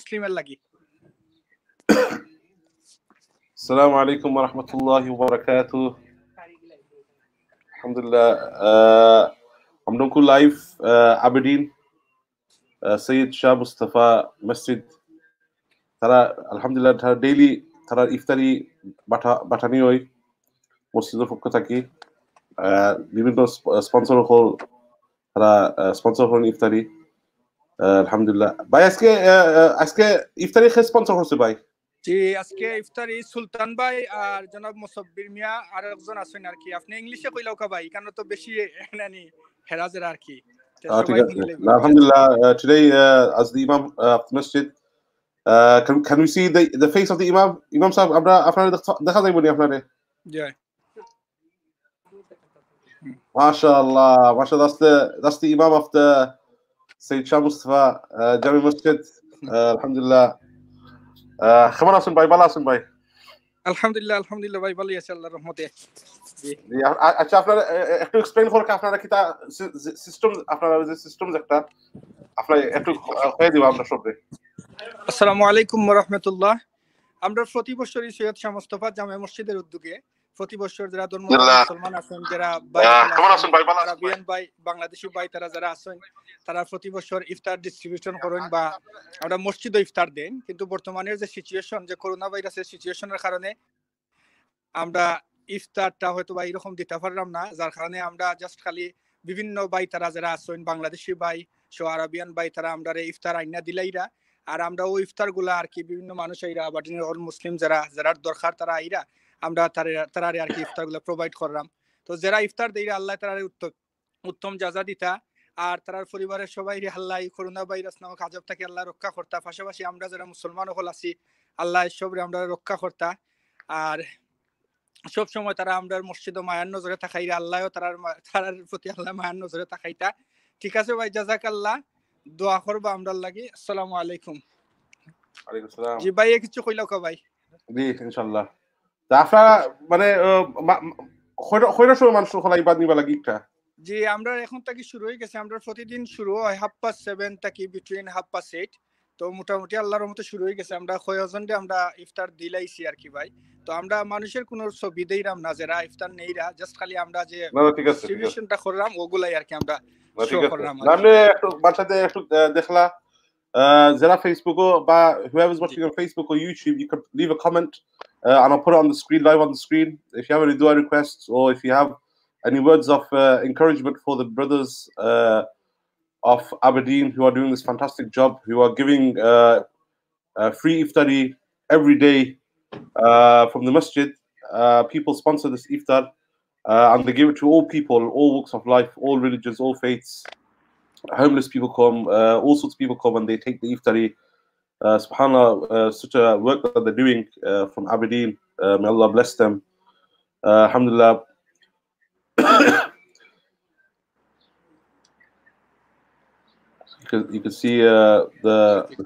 মুসলিমের লাগি। আসসালামু আলাইকুম ওয়া রাহমাতুল্লাহি ওয়া বারাকাতুহু। Alhamdulillah, I'm doing live Aberdeen, Syed, Shah, Mustafa, Masjid. Tara Alhamdulillah, tara daily tara Iftari batani hoy মসজিদের পক্ষ থেকে বিভিন্ন স্পন্সর হল তারা স্পন্সর হল ইফতারি। আলহামদুলিল্লাহ ভাই, আজকে ইফতারি কে স্পন্সর করছে ভাই? জি, আজকে ইফতারি সুলতান ভাই আর জনাব মুসাব্বির মিয়া আর একজন আছেন আর কি। আপনি ইংলিশে কইলাও কা ভাই, কারণ তো বেশি নানি হেরাজের আর কি। ঠিক আছে। Alhamdulillah, today as the Imam of the Masjid, can we see the face of the Imam? Imam sahab, আমরা আপনারে দেখা যাইবো নি আপনারে? জি। MashaAllah, that's the Imam of the Syed Shah Mustafa Jami Masjid. Alhamdulillah. কেমন আছেন ভাই? ভালো আছেন ভাই? আলহামদুলিল্লাহ ভাই, ভালোই আছি আল্লাহর রহমতে। জি। আচ্ছা, আপনারা একটু এক্সপ্লেইন করুন আপনারা কি তা সিস্টেম, আপনারা যে সিস্টেম একটা আপনারা একটু হয়ে দিব আমরা সবে। আসসালামু আলাইকুম ওয়া রাহমাতুল্লাহ। আমরা প্রতি বছরই সৈয়দ শাহ মুস্তাফা জামে মসজিদের উদ্যোগে প্রতি বছর যারা মুসলমান আছেন, যারা আরবিয়ান ভাই, বাংলাদেশি ভাই, তারা যারা আছেন, তারা প্রতি বছর ইফতার ডিস্ট্রিবিউশন করেন বা আমরা মসজিদে ইফতার দেন। কিন্তু বর্তমানের যে সিচুয়েশন, যে করোনা ভাইরাসের সিচুয়েশনের কারণে আমরা ইফতারটা হয়তো বা এরকম দিতে পারলাম না, যার কারণে আমরা জাস্ট খালি বিভিন্ন ভাই তারা যারা আছেন, বাংলাদেশি ভাই সহ আরবিয়ান ভাই, তারা আমরা ইফতার আইনা দিলাইরা। আর আমরা ওই ইফতার গুলা আর কি বিভিন্ন মানুষ আইরা আবারদিনের অল মুসলিম যারা দরকার তারা আইরা আমরা তারা আর কি ইফতার গুলা প্রোভাইড করলাম। তো যারা ইফতার দেইরা আল্লাহ তারা উত্তম জাযা দিতা, আর তার পরিবারের সবাই আল্লাহ করোনা ভাইরাস নামক আযাব থেকে আল্লাহ রক্ষা করতা। পাশাপাশি আমরা যারা মুসলমান হল আছি, আল্লাহ সবরে আমরা রক্ষা করতা। আর সব সময় তারা আমরা মসজিদে মায়ার নজরে তাকাইরা, আল্লাহও তারার প্রতি আল্লাহ মায়ার নজরে তাকাইতা। ঠিক আছে ভাই, জাযাকাল্লাহ, দোয়া করবা আমরা লাগি। আসসালামু আলাইকুম। ওয়ালাইকুম আসসালাম। জি ভাই, কিছু কইলাও কা ভাই? জি, ইনশাআল্লাহ। তা আপনারা মানে কয়টা সময় মানুষ খোলা ইবাদ নিবা লাগি একটা? জি, আমরা এখন থেকে শুরু হয়ে গেছে। আমরা প্রতিদিন শুরু হয় 7:30 থেকে বিটুইন 8:30। তো মোটামুটি আল্লাহর রহমতে শুরু হয়ে গেছে। আমরা কয়জনকে আমরা ইফতার দিলাইছি আর কি ভাই। তো আমরা মানুষের কোনো ছবি দেইরাম না, যারা ইফতার নেইরা, জাস্ট খালি আমরা যে ডিস্ট্রিবিউশনটা করলাম ওগুলাই আর কি আমরা শো করলাম। আমি একটু বাচ্চাতে একটু দেখলা যারা ফেসবুক বা whoever's watching on Facebook or YouTube, you could leave a comment and I'll put it on the screen, live on the screen. If you have any dua requests or if you have any words of encouragement for the brothers of Aberdeen who are doing this fantastic job, who are giving free iftari every day from the masjid. People sponsor this iftar and they give it to all people, all walks of life, all religions, all faiths. Homeless people come, all sorts of people come and they take the iftari. Subhanallah, such a work that they're doing from Aberdeen. May Allah bless them. Alhamdulillah. You can see the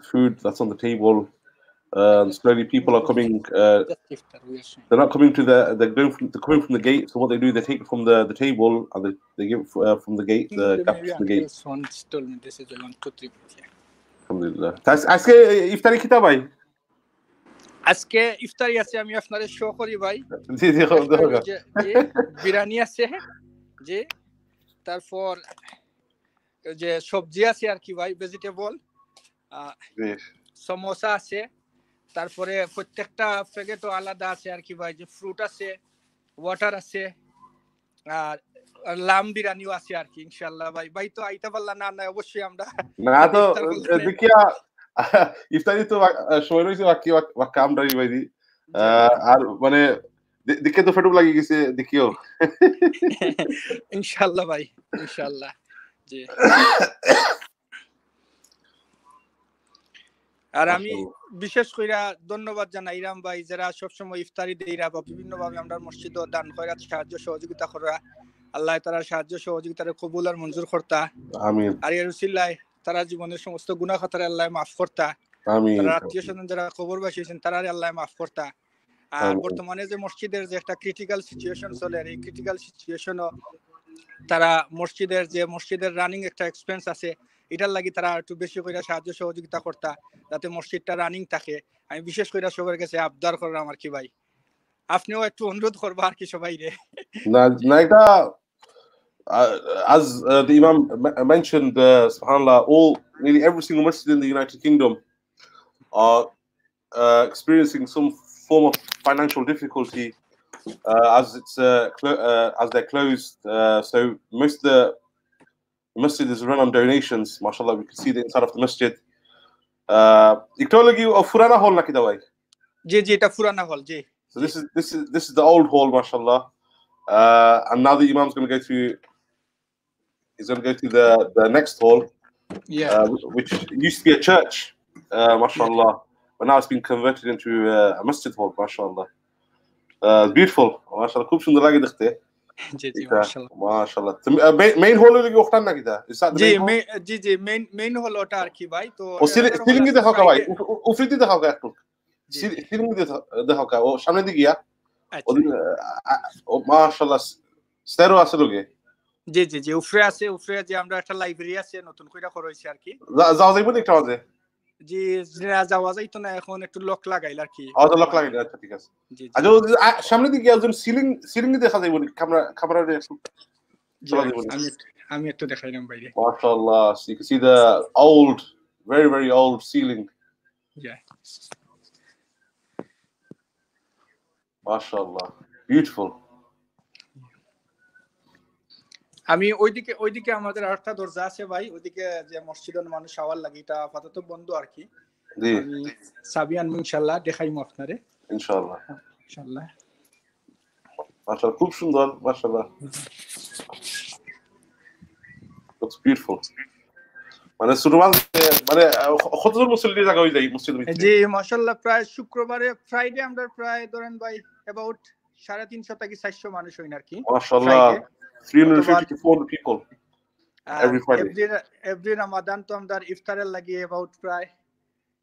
food that's on the table. Slowly people are coming. They're not coming to they're coming from the gate. So what they do, they take it from the table and they give it from the gate. The captain from the gate. Told me this is the 1, 2, 3. Alhamdulillah. আজকে ইফতারি কিতা ভাই? আজকে ইফতারি আছে, আমি আপনাদের show করি ভাই। জি জি, বিরিয়ানি আছে, জি, তারপর যে সবজি আছে আর কি ভাই, ভেজিটেবল, সমোসা আছে, তারপরে প্রত্যেকটা প্যাকেটও আলাদা আছে আর কি ভাই, যে ফ্রুট আছে, ওয়াটার আছে, আর লাম বিরিয়ানিও আছে আর কি। ইনশাআল্লাহ ভাই, ভাই তো আইতা পারলা না? না অবশ্যই আমরা না তো দেখিয়া ইফতারি তো সময় রয়েছে বাকি আমরা ভাই আর মানে দেখে তো ফেটুক লাগি গেছে দেখিও। ইনশাআল্লাহ ভাই, ইনশাআল্লাহ। জি, আর আমি বিশেষ করে ধন্যবাদ জানাই ইরাম ভাই, যারা সবসময় ইফতারি দেইরা বা বিভিন্ন ভাবে আমরা মসজিদ দান খয়রাত সাহায্য সহযোগিতা করা। আল্লাহ তারা সাহায্য সহযোগিতার কবুল আর মঞ্জুর করতা, আমিন। আর এর উসিলায় তারা জীবনের সমস্ত গুনাহ খাতারে আল্লাহ মাফ করতা, আমিন। তারা আত্মীয় স্বজন যারা কবরবাসী আছেন তারা আল্লাহ মাফ করতা। আর বর্তমানে যে মসজিদের যে একটা ক্রিটিক্যাল সিচুয়েশন চলে, এই ক্রিটিক্যাল সিচুয়েশনও তারা মসজিদের রানিং একটা এক্সপেন্স আছে, এটার লাগি তারা একটু বেশি করে সাহায্য সহযোগিতা করতা যাতে মসজিদটা রানিং থাকে আমি বিশেষ করে সবার কাছে আবদার করলাম আর কি ভাই আপনিও একটু অনুরোধ করবা আর কি সবাই রে না এটা as the Imam mentioned, subhanAllah, nearly every single masjid in the United Kingdom are experiencing some form of financial difficulty as they're closed. So most of the masjid is run on donations. MashaAllah, we can see the inside of the masjid. Iktology of Furana Hall naki dawai. জি জি এটা পুরানা হল জি So this is the old hall, MashaAllah. And now the Imam's going to go through. He's going to go to the next hall, which used to be a church, mashallah, but now it's been converted into a masjid hall, mashallah. Beautiful, mashallah. खूब सुंदर लगे दिखते हैं. জি জি মাশাআল্লাহ Mashallah. main hall लगी वक्तान ना किधर? Is that the main hall? G G main হল ওটা আর কি ভাই তো और सीलिंग भी देखा क्या भाई? ऊपरी भी देखा क्या तुम? सीलिंग भी देखा क्या? वो सामने दिख गया. और mashallah, stair वासे लोगे. জি জি জি উপরে যে আমরা একটা লাইব্রেরি আছে নতুন কইরা করাইছি আর কি যাওয়া যাইবো একটু আজে জি যাওয়া যাইতো না এখন একটু লক লাগাইল আর কি লক লাগাইল আচ্ছা ঠিক আছে আচ্ছা সামনে দিকে একজন সিলিং দেখা যাইবো ক্যামেরা আমি একটু দেখাইলাম বাইরে মাশাআল্লাহ you can see the old very old ceiling মাশাআল্lah beautiful আমি ওইদিকে আমাদের আরেকটা দরজা আছে ভাই ওইদিকে যে মসজিদের মানুষ আওয়ার লাগে এটা আপাতত বন্ধ আর কি জি সাবিয়ান ইনশাআল্লাহ দেখাইমু আপনারে ইনশাআল্লাহ মাশাআল্লাহ খুব সুন্দর মাশাআল্লাহ It's beautiful মানে সুরমান মানে কতজন মুসল্লি জায়গা হই যায় মসজিদের ভিতরে জি মাশাআল্লাহ প্রায় শুক্রবারে ফ্রাইডে আমরা প্রায় ধরেন ভাই अबाउट 350 থেকে 400 মানুষ হইন আর কি মাশাআল্লাহ 350 to 400 people every Friday. Every Ramadan তো আমাদের ইফতারের লাগি about প্রায়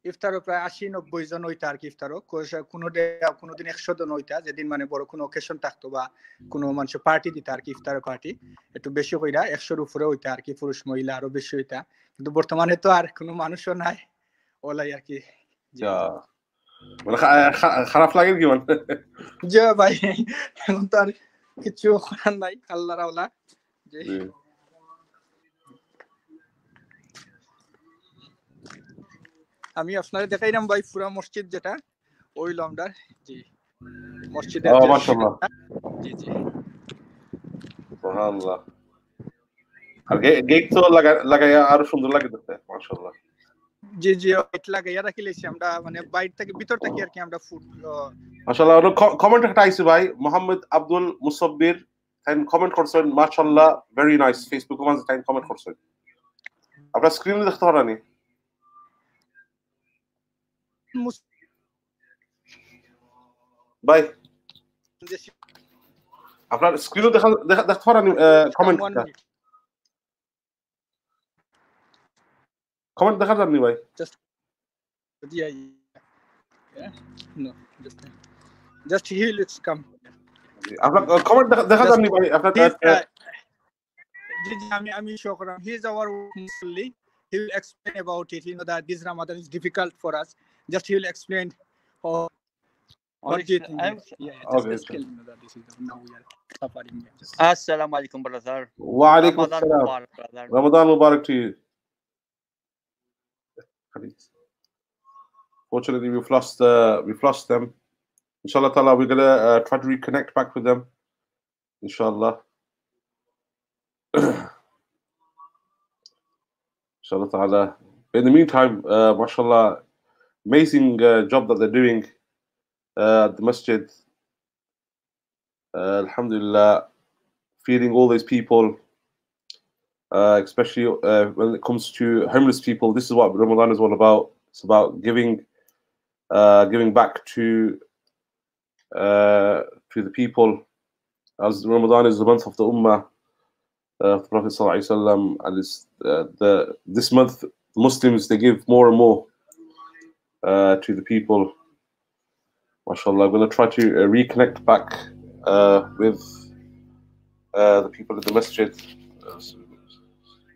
ইফতারও প্রায় 80-90 জন হইতা আর কি ইফতারও কোনো দিন 100 জন হইতা যেদিন মানে বড় কোনো অকেশন থাকতো বা কোনো মানুষ পার্টি দিতা আর কি ইফতারের পার্টি একটু বেশি কইরা 100 এর উপরে হইতা আর কি পুরুষ মহিলা আরো বেশি হইতা কিন্তু বর্তমানে তো আর কোনো মানুষও নাই ওলাই আর কি মানে খারাপ লাগে কি মানে যে ভাই এখন তো আর কিছু করার নাই আল্লাহর আওলা জি আমি আপনারে দেখাইলাম ভাই পুরো মসজিদ যেটা ওই লমডার জি মসজিদের মাশাআল্লাহ জি জি সুবহানাল্লাহ আর গেট তো লাগায়া আরো সুন্দর লাগে দেখতে মাশাআল্লাহ জি জি এটা লাগাইয়া রাখিলেছি আমরা মানে বাইরে থেকে ভিতর থেকে আর কি আমরা ফুড মাশাআল্লাহ আর কমেন্ট একটা আইছে ভাই মোহাম্মদ আব্দুল মুসাব্বির টাইম কমেন্ট করছেন মাশাআল্লাহ ভেরি নাইস ফেসবুকে মাঝে টাইম কমেন্ট করছেন আপনারা স্ক্রিনে দেখতে পারেন ভাই আপনার স্ক্রিনে দেখতে পারেন কমেন্টটা কমেন্ট দেখা যাননি ভাই just he looks come আপনার কমেন্ট দেখা যাননি ভাই আপনার জি জি আমি শো করাম he is our Muslim he will explain about it you know that this Ramadan is difficult for us just he will explain what do you think Assalamu alaikum brother wa alaikum assalam Ramadan Mubarak to you fortunately we've lost them inshallah ta'ala we're going to try to reconnect back with them inshallah inshallah ta'ala in the meantime mashallah amazing job that they're doing at the masjid alhamdulillah feeding all these people especially when it comes to homeless people this is what Ramadan is all about it's about giving back to the people as Ramadan is the month of the Ummah of the Prophet sallallahu alaihi wasallam and it's this month Muslims they give more and more to the people mashallah I'm going to try to reconnect back with the people in the masjid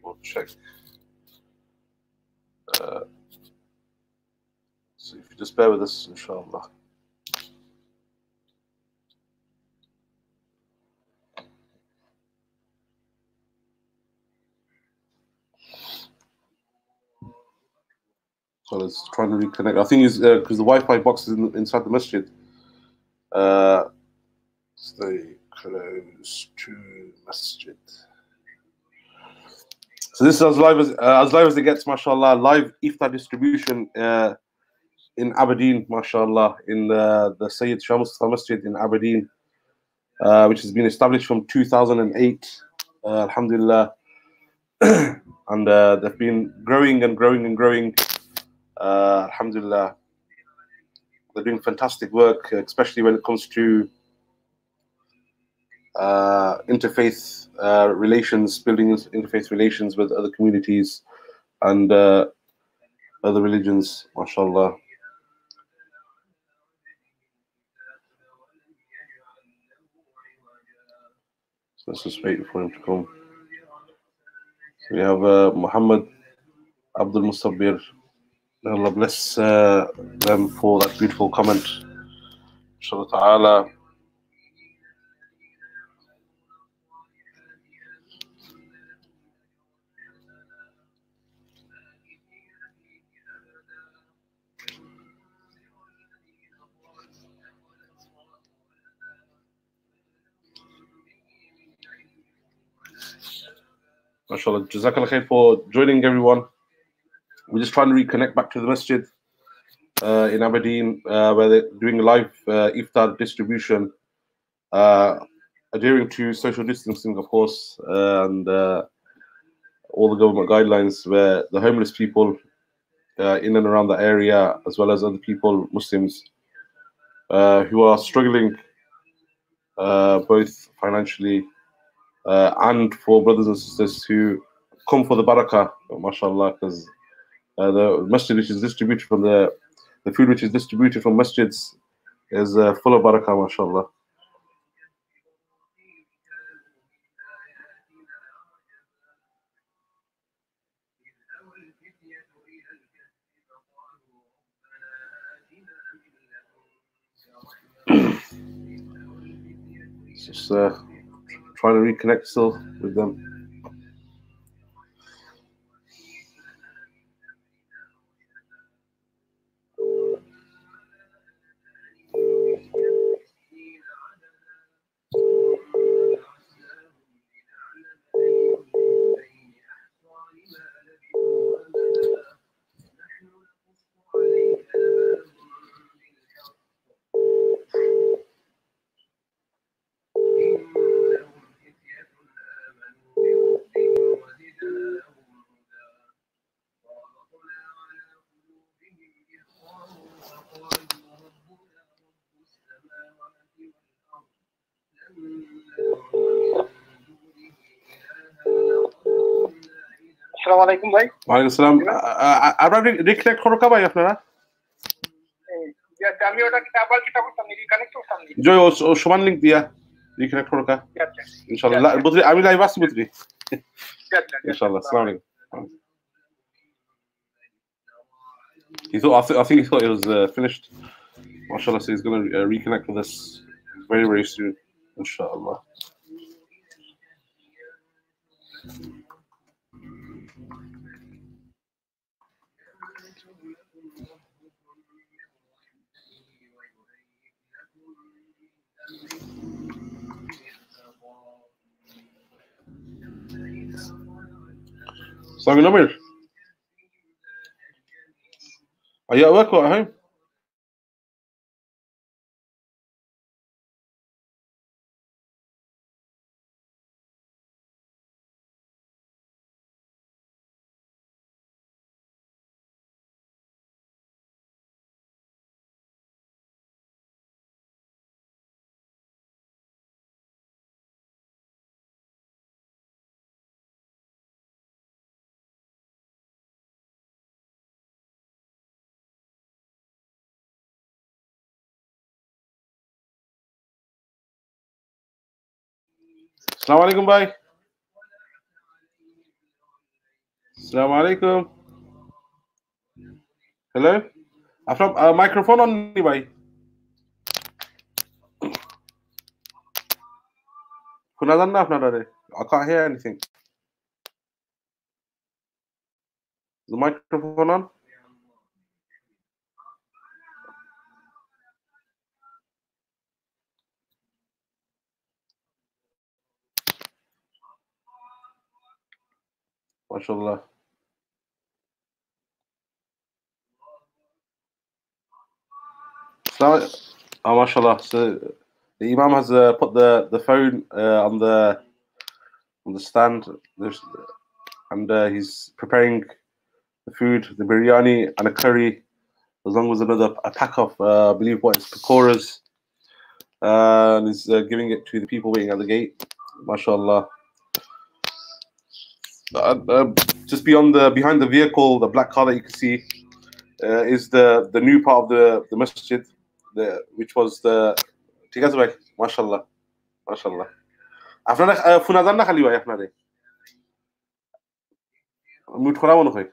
we'll check So if you just bear with us, inshallah. So let's try to reconnect. I think it's because the Wi-Fi box is inside the masjid. Stay close to masjid. So this is as live as it gets, mashallah. Live iftar distribution in Aberdeen, mashallah, in the Syed Shah Masjid in Aberdeen, which has been established from 2008. Alhamdulillah. And they've been growing and growing and growing. Alhamdulillah. They're doing fantastic work, especially when it comes to interfaith relations, building interfaith relations with other communities and other religions, mashallah. So let's just wait for him to come. So we have Muhammad Abdul Musabir. Allah bless them for that beautiful comment. Inshallah ta'ala. MashaAllah. Jazakallah khair for joining, everyone. We're just trying to reconnect back to the masjid in Aberdeen, where they're doing a live iftar distribution, adhering to social distancing, of course, and all the government guidelines, where the homeless people in and around the area, as well as other people, Muslims, who are struggling both financially and for brothers and sisters who come for the barakah, mashallah, because the masjid which is distributed from the food which is distributed from masjids is full of barakah, mashallah. Just trying to reconnect still with them. আসসালামু আলাইকুম ভাই। ওয়ালাইকুম আসসালাম। আপনারা reconnect করো কা ভাই আপনারা? আমি ওটাকে আবার কি করতাম, রিকানেক্ট করতাম নি। জয় ও সমান লিংক দিয়া রিকানেক্ট করো কা। ইনশাআল্লাহ বুঝলি আমি লাইভ আসি বুঝলি। ইনশাআল্লাহ। আসসালামু আলাইকুম। I think he thought it was finished. MashaAllah, so he's going to reconnect with us very, very soon, inshallah. Sami Namir, are you at work or at home? Assalamu alaikum, bhai. Assalamu alaikum. Hello? After microphone on bhai. Kuna janna apnara? I can't hear anything. The microphone on? MashaAllah. MashaAllah. So the Imam has put the phone on the stand. And he's preparing the food, the biryani and a curry, as long as a pack of, I believe, what is pakoras, and he's giving it to the people waiting at the gate. MashaAllah. Just behind the vehicle, the black car that you can see, is the new part of the masjid, which was the. ঠিক আছে ভাই, MashaAllah, MashaAllah. আপনারা ফোনা যান না খালি ভাই আপনারে mute করা মনে হয়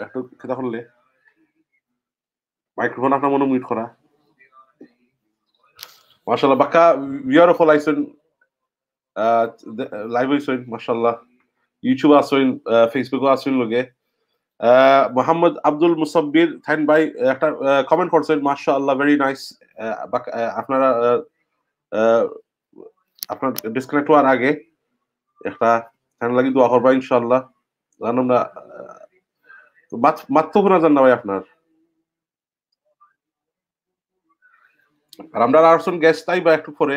একটু কথা বললে মাইক্রোফোন আপনার মনে মিউট করা MashaAllah বাক্কা ভিউয়ার ফলাইছেন লাইভ হইছেন MashaAllah ইউটিউব আছেন ফেসবুক আছেন লগে মোহাম্মদ আব্দুল মুসাব্বির থাইন ভাই একটা কমেন্ট করছেন MashaAllah ভেরি নাইস আপনারা আপনার ডিসকানেক্ট হওয়ার আগে একটা থাইন লাগি দোয়া করবা ইনশাআল্লাহ জানো না মাত্র কোনা জান না ভাই আপনার আর আমরা আরসন গেস্ট তাই বা একটু পরে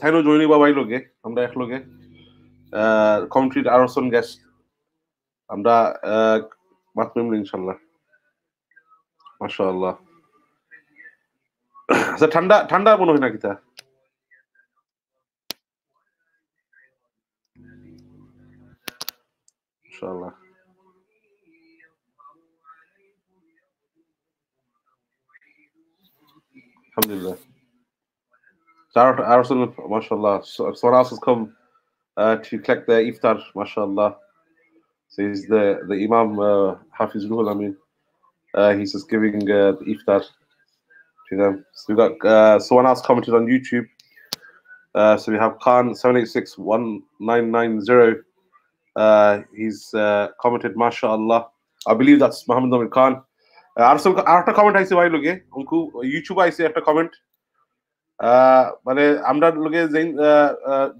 থাইনো জয়নি বাবাই লগে আমরা এক লগে কমেন্ট্রি আরসন গেস্ট আমরা মাত্র ইনশাআল্লাহ MashaAllah আচ্ছা ঠান্ডা ঠান্ডা মনে হয় না কিতা MashaAllah Alhamdulillah. MashaAllah. Someone else has come to collect the Iftar, MashaAllah. So he's the Imam Hafiz Ruhul Amin. He's just giving the Iftar to them. So we've got someone else commented on YouTube. So we have Khan78619990. He's commented, MashaAllah. I believe that's Muhammad Namir Khan. আরেকটা comment আইছে ভাই লোকে অঙ্কু YouTube আইছে একটা comment মানে আমরা লোকে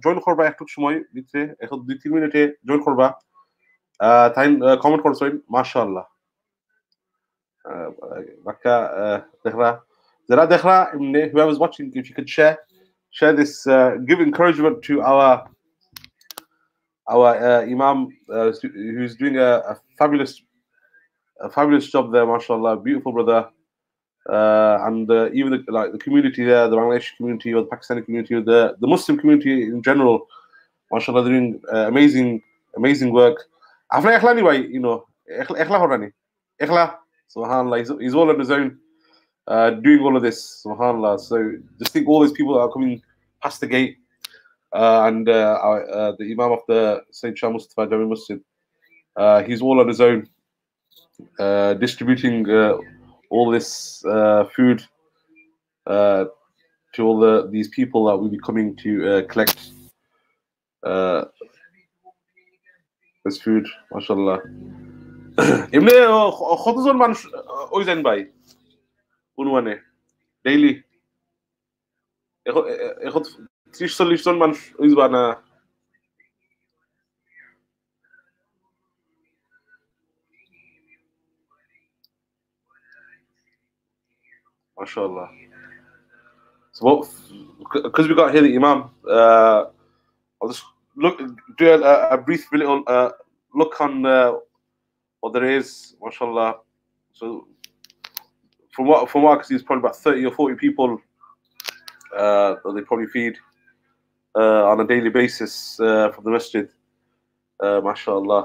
join করবা একটু সময় দিচ্ছে এখন 2-3 মিনিটে জয়েন করবা তাই কমেন্ট করছেন MashaAllah বাক্কা দেখরা যারা দেখরা whoever is watching if you could share this give encouragement to our Imam who's doing a fabulous job there, MashaAllah, beautiful brother, and even the community there, the Bangladeshi community or the Pakistani community or the Muslim community in general, MashaAllah, they're doing amazing work. After Ekhla ni bhai, you know, Ekhla horani, Ekhla, Subhanallah, he's all on his own, doing all of this, Subhanallah. So just think all these people that are coming past the gate, and the Imam of the Syed Shah Mustafa Jami Masjid, he's all on his own. Distributing all this food to all these people that will be coming to collect this food, MashaAllah. এমনি কতজন মানুষ ওই যান ভাই অনুমানে daily এখন 30-40 জন মানুষ ওইবা না MashaAllah. So because we got here the Imam, I'll just do a brief little look on what there is, MashaAllah. So from what I can see, it's probably about 30 or 40 people that they probably feed on a daily basis from the masjid, MashaAllah.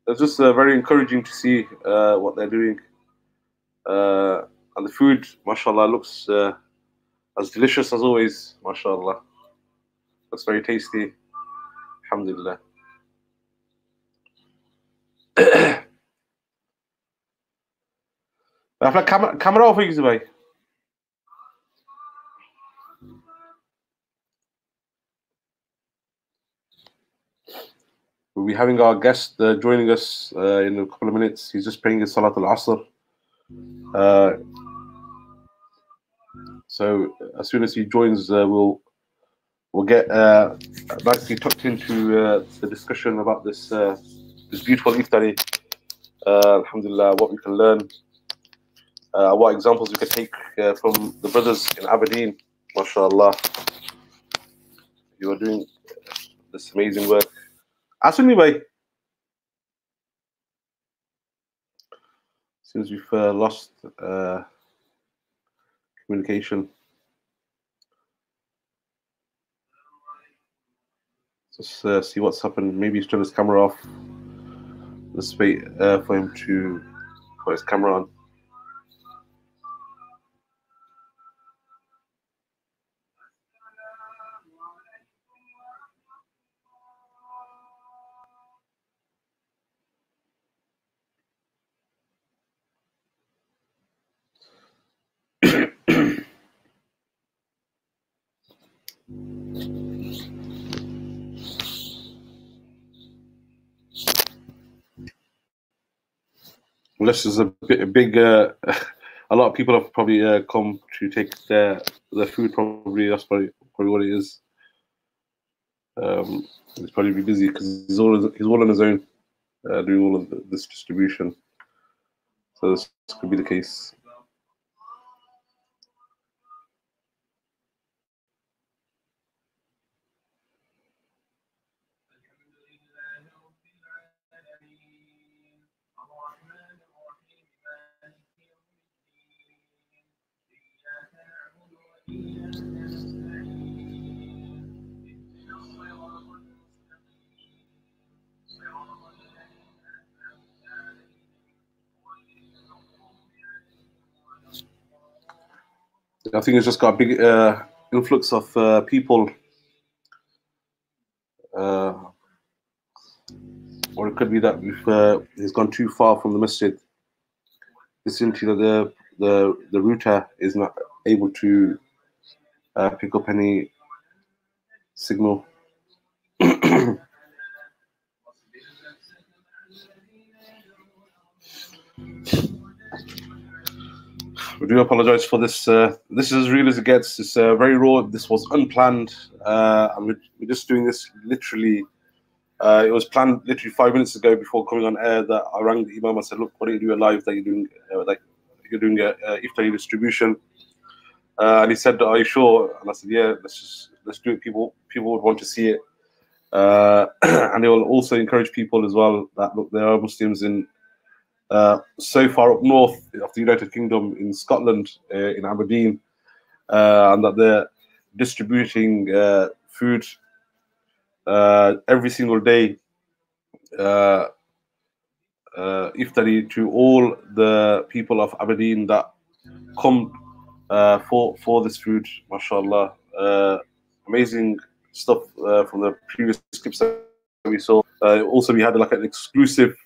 It's just very encouraging to see what they're doing. And the food, MashaAllah, looks as delicious as always, MashaAllah. Looks very tasty, Alhamdulillah. camera off easy way. We'll be having our guest joining us in a couple of minutes. He's just praying his Salat al-Asr. So as soon as he joins, we'll get nicely tucked into the discussion about this this beautiful Iftari. Alhamdulillah, what we can learn, what examples we can take from the brothers in Aberdeen. MashaAllah, you are doing this amazing work. Asuni bhai, seems we've lost communication. Let's see what's happened. Maybe he's turned his camera off. Let's wait for him to put his camera on. Unless there's a big, a lot of people have probably come to take their food. Probably that's probably what it is. He's probably be busy because he's all on his own, doing all of this distribution. So this could be the case. I think it's just got a big influx of people, or it could be that he's gone too far from the masjid. It's simply that the router is not able to pick up any signal. We do apologize for this. This is as real as it gets. It's very raw. This was unplanned, and we're just doing this literally. It was planned literally 5 minutes ago before coming on air. That I rang the Imam and said, "Look, why don't you do a live that you're doing a Iftari distribution?" And he said, "Are you sure?" And I said, "Yeah, let's do it. People would want to see it, and it will also encourage people as well that look, there are Muslims in." So far up north of the United Kingdom, in Scotland, in Aberdeen, and that they're distributing food every single day, Iftari, to all the people of Aberdeen that come for this food. MashaAllah, amazing stuff from the previous clips that we saw. Also, we had like an exclusive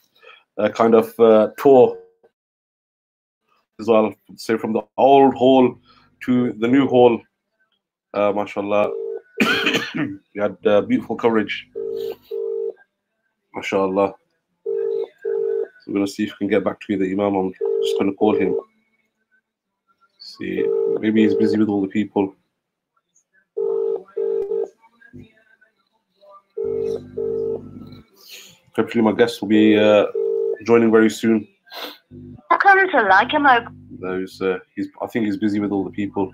kind of tour as well. So from the old hall to the new hall, mashallah, we had beautiful coverage, mashallah. So we're gonna see if we can get back to the Imam. I'm just gonna call him. See, maybe he's busy with all the people. Hopefully my guest will be joining very soon. Welcome to Like a Mo. I think he's busy with all the people.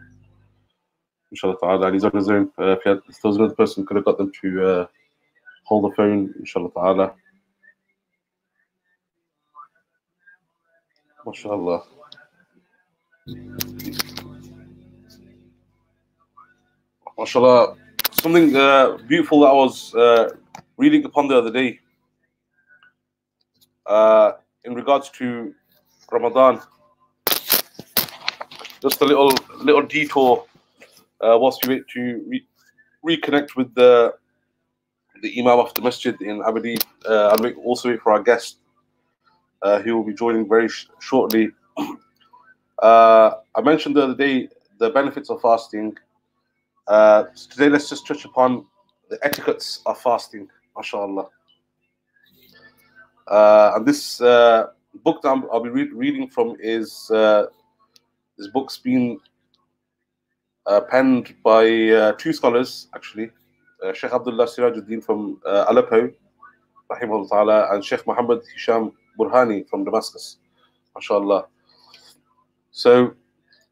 Inshallah ta'ala, and he's on his own. If there was another person, could have got them to hold the phone. Inshallah ta'ala. MashaAllah. MashaAllah. Something beautiful that I was reading upon the other day in regards to Ramadan. Just a little detour whilst we wait to reconnect with the Imam of the Masjid in Aberdeen, and we also wait for our guest who will be joining very shortly. I mentioned the other day the benefits of fasting. Today, let's just touch upon the etiquettes of fasting, mashallah. And this book that I'll be reading from is this book's been penned by two scholars, actually. Sheikh Abdullah Sirajuddin from Aleppo, rahimahullah ta'ala, and Sheikh Muhammad Hisham Burhani from Damascus, mashallah. So,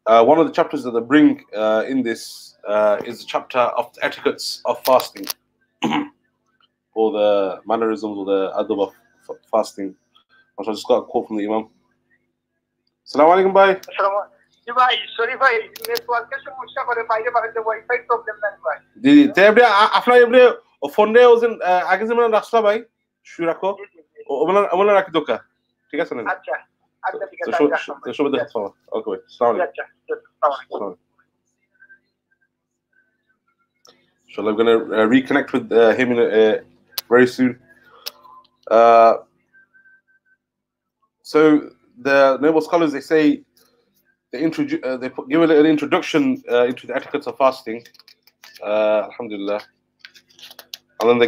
one of the chapters that they bring in this is the chapter of the etiquettes of fasting, or the mannerisms or the adab of fasting. I just got a call from the Imam. Assalamu alaikum, bhai. ভাই sorry ভাই নেটওয়ার্কের সমস্যা করে বাইরে বাইরে wifi problem নাই ভাই জি তে আপনি আপনার এমনি ফোন রে ওজন আগে যেমন রাখলা ভাই শুয়ে রাখো ওমলা রাখি দোকা ঠিক আছে না আচ্ছা আচ্ছা ঠিক আছে তো শুভ দেখা পাবো ওকে ভাই আসসালামু আলাইকুম আচ্ছা আসসালামু আলাইকুম So I'm going to reconnect with him in very soon. So the noble scholars, they say, they give a little introduction into the etiquettes of fasting, alhamdulillah, and then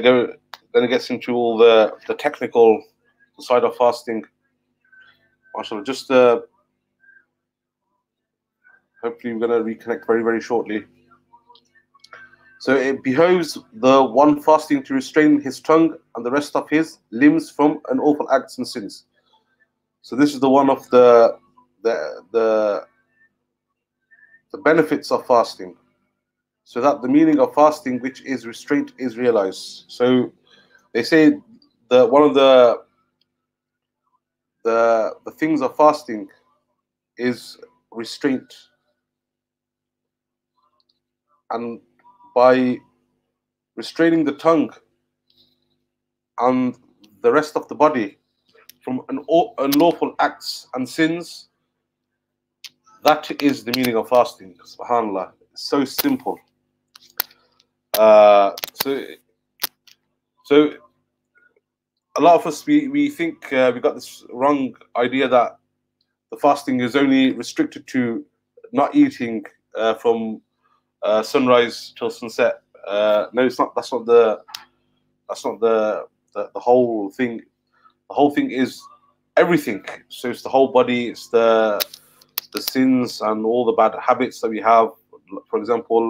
then it gets into all the technical side of fasting. Mashallah, just hopefully we're going to reconnect very, very shortly. So it behoves the one fasting to restrain his tongue and the rest of his limbs from unlawful acts and sins. So this is the one of the benefits of fasting, so that the meaning of fasting, which is restraint, is realized. So they say that one of the things of fasting is restraint, and by restraining the tongue and the rest of the body from unlawful acts and sins, that is the meaning of fasting. Subhanallah, it's so simple. So a lot of us, we think we got this wrong idea that the fasting is only restricted to not eating from sunrise till sunset. No, it's not. That's not the whole thing. The whole thing is everything. So it's the whole body. It's the sins and all the bad habits that we have. For example,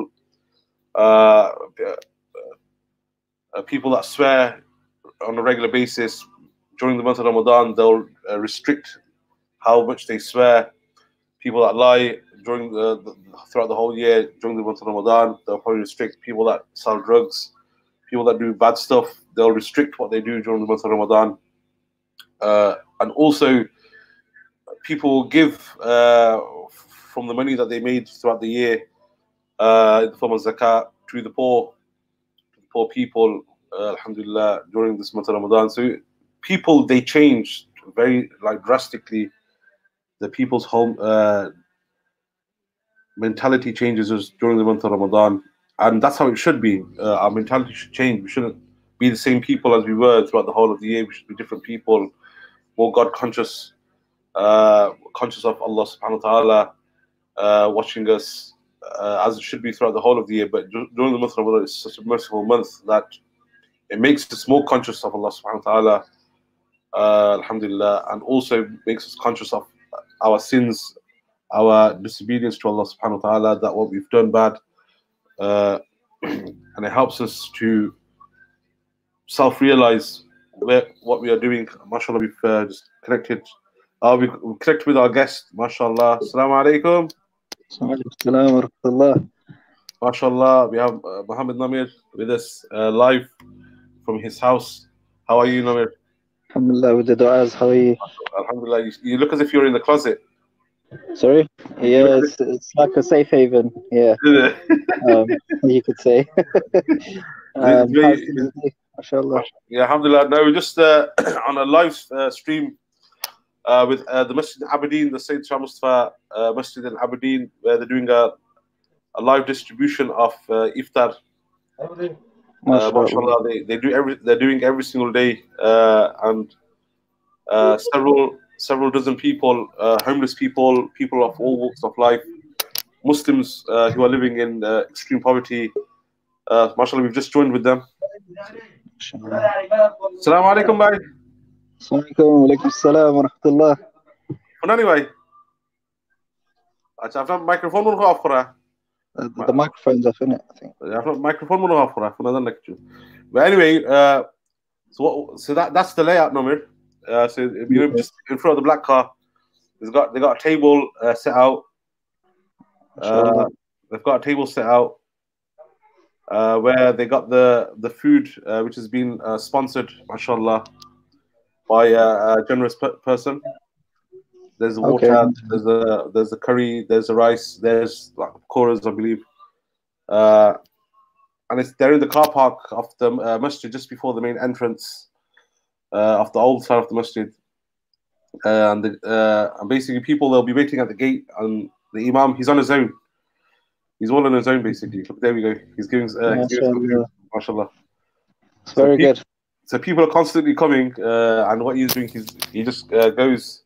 people that swear on a regular basis during the month of Ramadan, they'll restrict how much they swear. People that lie during throughout the whole year during the month of Ramadan, they'll probably restrict. People that sell drugs, people that do bad stuff, they'll restrict what they do during the month of Ramadan. And also, people give from the money that they made throughout the year in the form of zakat to the poor people, alhamdulillah, during this month of Ramadan. So people, they changed very drastically. The people's whole mentality changes during the month of Ramadan, and that's how it should be. Our mentality should change. We shouldn't be the same people as we were throughout the whole of the year. We should be different people, more God conscious, conscious of Allah subhanahu wa ta'ala, watching us as it should be throughout the whole of the year. But during the month of Ramadan, it's such a merciful month that it makes us more conscious of Allah subhanahu wa ta'ala, alhamdulillah, and also makes us conscious of our sins, our disobedience to Allah subhanahu wa ta'ala, that what we've done bad, and it helps us to self-realize what we are doing. MashaAllah, we've just connected. We've connected with our guest, MashaAllah. Assalamu alaikum. Assalamu alaikum. MashaAllah, we have Muhammad Namir with us live from his house. How are you, Namir? Alhamdulillah, with the du'as. How are you? Alhamdulillah, you look as if you're in the closet. Sorry? Yeah, it's like a safe haven. Yeah. You could say. MashaAllah. Yeah, alhamdulillah. No, we're just on a live stream with the Masjid in Aberdeen, the Syed Shah Mustafa Masjid in Aberdeen, where they're doing a live distribution of Iftar. MashaAllah, they're doing every single day, and several dozen people, homeless people, people of all walks of life, Muslims who are living in extreme poverty. MashaAllah, we've just joined with them. Assalamu alaikum, bhai. Assalamualaikum, walaikum salam wa rahmatullah. Anyway, I've not microphone off for The microphone's off, isn't it? I think. I've not microphone off for But anyway, so that's the layout number. So just in front of the black car, they got a table set out. They've got a table set out where they got the food which has been sponsored, mashallah, by a generous person. There's the water, there's the curry, there's the rice, there's like koras, I believe, and they're in the car park of the masjid just before the main entrance of the old side of the masjid, and basically people, they'll be waiting at the gate, and the imam, he's on his own. He's all on his own, basically. Look, there we go. He's giving mashallah. It's very good. So people are constantly coming, and what he's doing, he just goes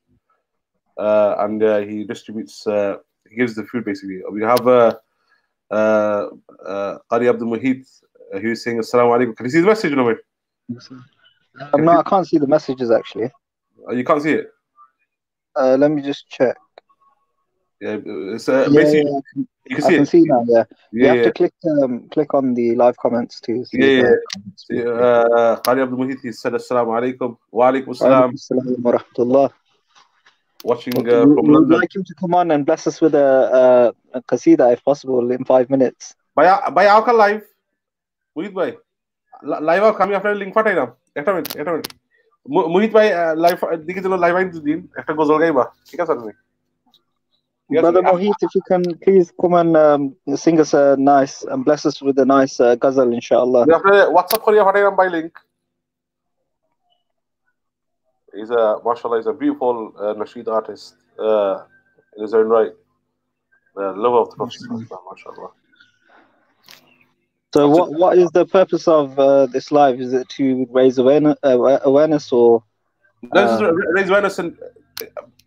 and he distributes, he gives the food, basically. We have Qari Abdul Muhit, who's saying Assalamu alaikum. Can you see the message, Nomir? No, I can't see the messages, actually. You can't see it? Let me just check. Yeah, it's basically... You can see I can see now, yeah. You have to click on the live comments to see. Qari Abdul Muhit, he said Assalamu alaikum. Wa alaikum assalam. Wa rahmatullah. Watching we from would London. like him to come on and bless us with a qasida, if possible, in 5 minutes. By our live. Muhit bhai. Live kami after link patailam. Ekta minute. Muhit bhai live dike jelo live ain din ekta gozal gaiba. Thik ache apni? Brother Mohit, if you can please come and sing us a nice and bless us with a nice ghazal, inshallah. WhatsApp koriya patailam by link. Mashallah, he's a beautiful nasheed artist in his own right. Lover of the Prophet, mashallah. So what is the purpose of this live? Is it to raise awareness or? Raise awareness and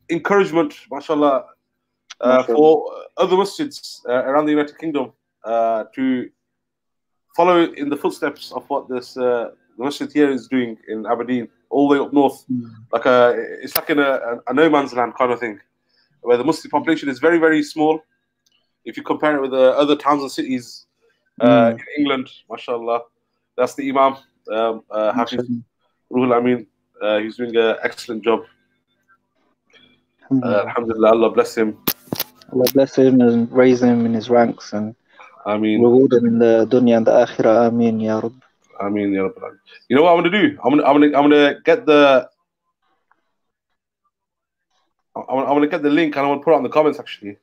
encouragement, mashallah, for other masjids around the United Kingdom to follow in the footsteps of what the masjid here is doing in Aberdeen, all the way up north. Like it's like in a no man's land kind of thing, where the Muslim population is very, very small. If you compare it with other towns and cities in England, mashallah, that's the Imam, Hafiz Ruhul Amin. He's doing an excellent job. Alhamdulillah, Allah bless him. Allah bless him and raise him in his ranks and reward him in the dunya and the akhirah. Ameen, ya Rabb. Ameen, ya Rabb. You know what I'm gonna do? I'm gonna get the link and I'm gonna put it on the comments, actually.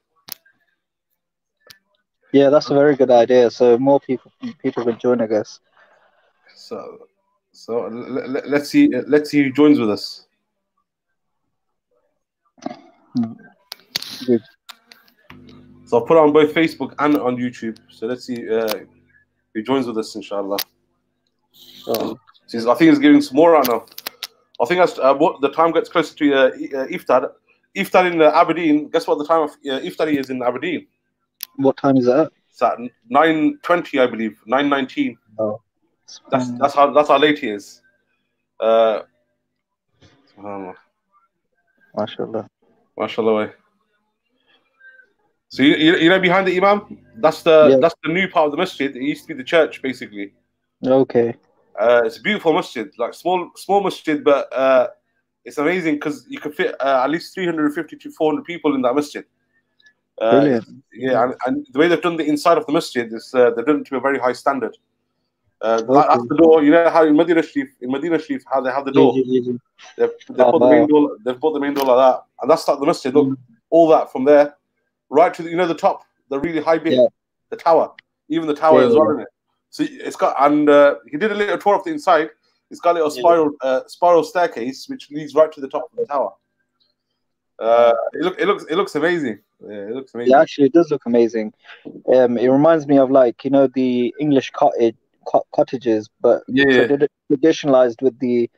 Yeah, that's a very good idea. So more people can join, I guess. So let's see who joins with us. Good. So I'll put it on both Facebook and on YouTube. So let's see who joins with us, inshallah. I think he's giving some more right now. I think as the time gets closer to Iftar in Aberdeen. Guess what the time of Iftari is in Aberdeen? What time is that? It's at 9:20, I believe. 9:19. Oh, that's how late he is. Mashallah. Mashallah. So you know behind the Imam, that's the new part of the masjid. It used to be the church, basically. Okay. It's a beautiful masjid, like small masjid, but it's amazing because you can fit at least 350 to 400 people in that masjid. Brilliant. Yeah, and the way they've done the inside of the masjid is they've done it to a very high standard. That's the door. You know how in Medina Sharif, how they have the door. They've put the main door. They've put the main door like that, and that's like the masjid. Look, all that from there, right to the top, the really high bit, the tower. Even the tower is on it. So it's got, and he did a little tour of the inside. It's got a little spiral staircase which leads right to the top of the tower. It looks amazing. Yeah, it looks amazing. Yeah, actually, it does look amazing. It reminds me of the English cottages, but traditionalized with the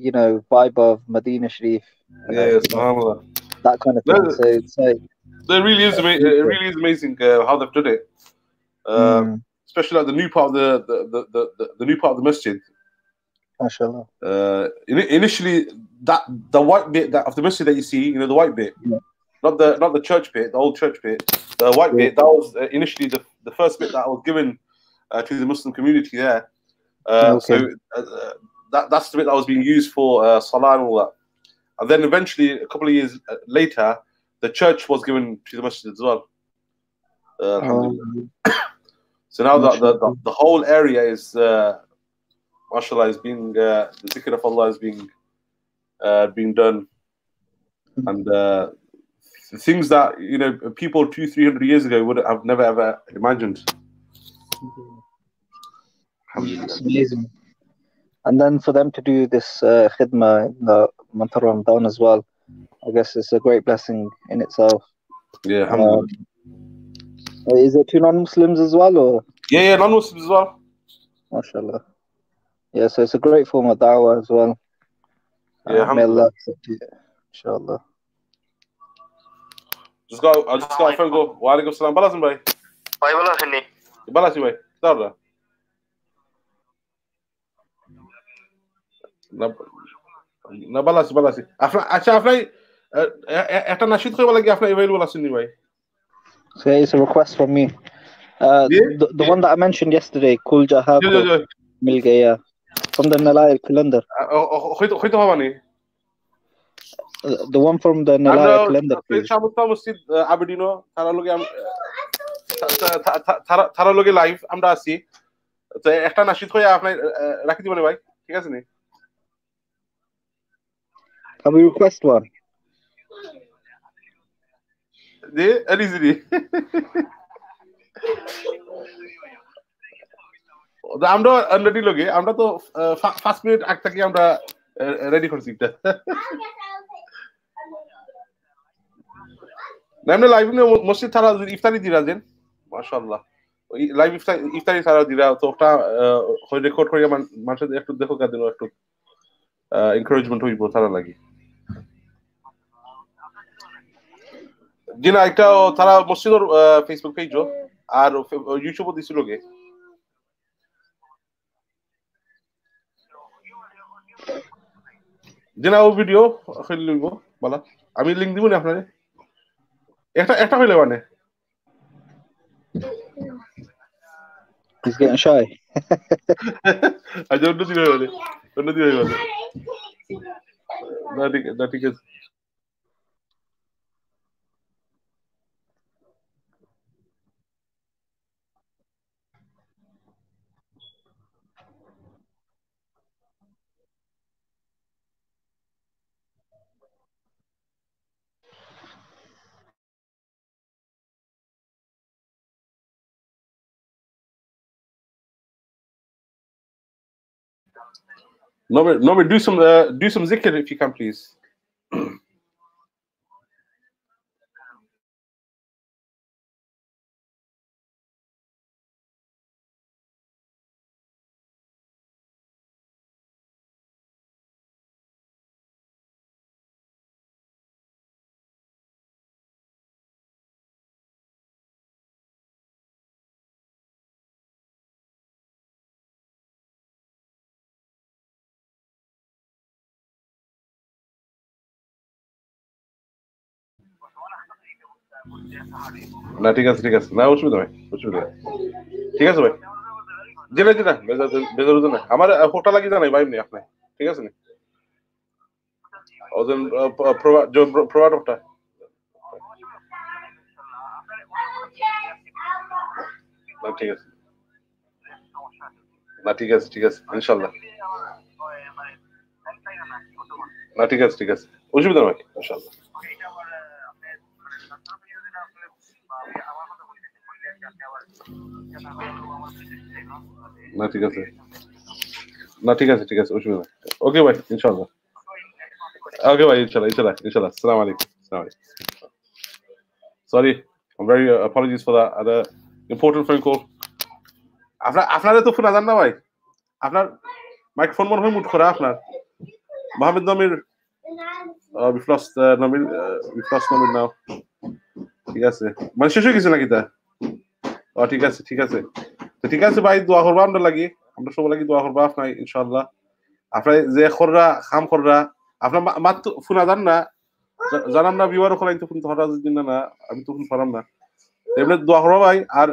you know, vibe of Medina Sharif. Yeah, subhanallah. That kind of thing. So it's like it really is amazing. It really is amazing how they've done it. Especially like the new part of the new part of the masjid. MashaAllah. Initially, the white bit of the masjid that you see, you know, the white bit, not the church bit, the old church bit, the white bit. That was initially the first bit that was given to the Muslim community there. So that's the bit that was being used for salah and all that. And then eventually, a couple of years later, the church was given to the masjid as well. So now the whole area is, mashallah, is being the zikr of Allah is being done, and things that, you know, people 200-300 years ago would have never ever imagined. It's amazing. And then for them to do this khidmah in the month of Ramadan as well, I guess it's a great blessing in itself. Yeah, alhamdulillah. Is it to non-Muslims as well, or? Yeah, non-Muslims as well. MashaAllah. Yeah, so it's a great form of da'wah as well. Yeah, may Allah accept it, inshallah. I just got a phone call. Wa alaikum salam. Balasin bhai. Bhai balasin ni. Balasi bhai. Darda. Na balasi. Afna একটা নাশিদ কইবা লাগি আপনি available আছেন নি ভাই? So it's a request from me. The one that I mentioned yesterday, Kul Jaha Ko Mil Gaya, from the Nalail calendar. হইতো হবে নি? The one from the Nalail calendar. Shah Masjid Aberdeen তারা লগে live আমরা আছি। তো একটা নাশিদ কইয়া আপনি রাখি দিবেন ভাই, ঠিক আছে নি? Can we request one? Easy. আমরা অলরেডি লগে আমরা তো 5 মিনিট আগ থেকে আমরা রেডি করছি এটা। নামনে লাইভ নে মসজিদ তারা ইফতারি দিরা দেন মাশাআল্লাহ। ওই লাইভ ইফতারি তারা দিরা তো ওটা হয় রেকর্ড করে মানুষদের একটু দেখো কা দিন একটু এনকারেজমেন্ট হইব তারা লাগি। জিনা একটা তারা মসজিদের ফেসবুক পেজও আর ইউটিউবও দিছিল গে। জিনা ও ভিডিও হইল লইব বলা আমি লিংক দিব না আপনারে একটা হইলে মানে He's getting shy. I don't know that is No, do some zikr if you can, please. না ঠিক আছে না অসুবিধা নাই ঠিক আছে ভাই জেনে দিনা বেজার না আমার ফটো লাগি জানাই ভাই নি আপনি ঠিক আছে নি ওজন প্রোভাইডারটা ঠিক আছে ইনশাআল্লাহ না ঠিক আছে অসুবিধা নাই ইনশাআল্লাহ না ঠিক আছে অসুবিধা নাই ওকে ভাই ইনশাআল্লাহ ওকে ভাই ইনশাআল্লাহ আসসালামু আলাইকুম sorry I'm very apologies for that other important phone call আপনারা তো ফোন আজান না ভাই আপনার মাইক্রোফোন মনে হয় মুট করা আপনার Mohammed Namir, we've lost Namir. We've lost Namir now. ঠিক আছে মানে শেষ হয়ে গেছে নাকি তা ঠিক আছে তো ঠিক আছে ভাই দোয়া করবা আমরা লাগি আমরা সবাই লাগি দোয়া করবা আপনার ইনশাআল্লাহ আপনার যে খররা খাম খররা আপনার মাত্র ফোন আদান না জানাম না ভিউয়ার খলাই তো ফোন ধরা দিন না আমি তো ফোন করাম না এমনি দোয়া করবা ভাই আর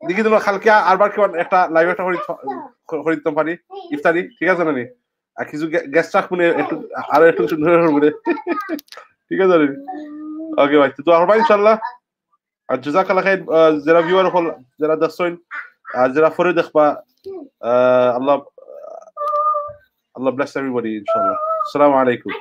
দেখি দিন কালকে আরবার কি একটা লাইভ একটা করে দিতে পারি ইফতারি ঠিক আছে না নি আর কিছু গেস্ট রাখবো একটু আর একটু সুন্দর করে ঠিক আছে ওকে ভাই তো দোয়া করবা ইনশাআল্লাহ আর জাযাকাল্লাহ খাইর যারা ভিউয়ার হল যারা দেখছেন আর যারা পরে দেখবা আল্লাহ bless everybody inshallah. Assalamu alaikum.